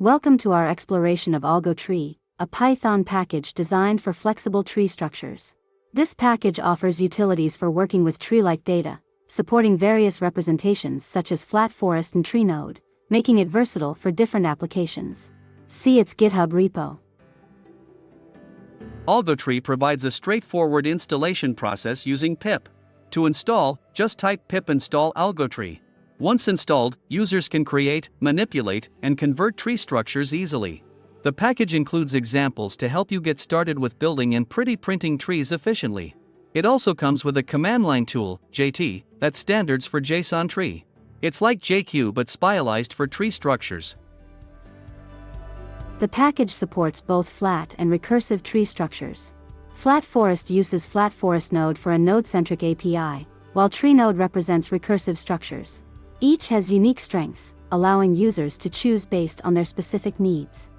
Welcome to our exploration of AlgoTree, a Python package designed for flexible tree structures. This package offers utilities for working with tree-like data, supporting various representations such as FlatForest and TreeNode, making it versatile for different applications. See its GitHub repo. AlgoTree provides a straightforward installation process using pip. To install, just type pip install AlgoTree. Once installed, users can create, manipulate, and convert tree structures easily. The package includes examples to help you get started with building and printing trees efficiently. It also comes with a command line tool, JT, that's standards for JSON tree. It's like JQ but spiralized for tree structures. The package supports both flat and recursive tree structures. FlatForest uses FlatForest Node for a node-centric API, while TreeNode represents recursive structures. Each has unique strengths, allowing users to choose based on their specific needs.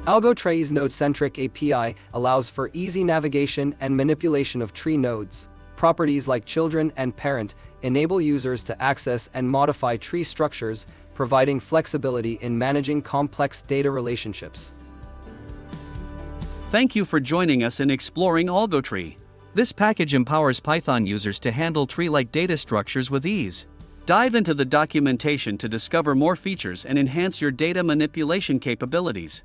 AlgoTree's node-centric API allows for easy navigation and manipulation of tree nodes. Properties like children and parent enable users to access and modify tree structures, providing flexibility in managing complex data relationships. Thank you for joining us in exploring AlgoTree. This package empowers Python users to handle tree-like data structures with ease. Dive into the documentation to discover more features and enhance your data manipulation capabilities.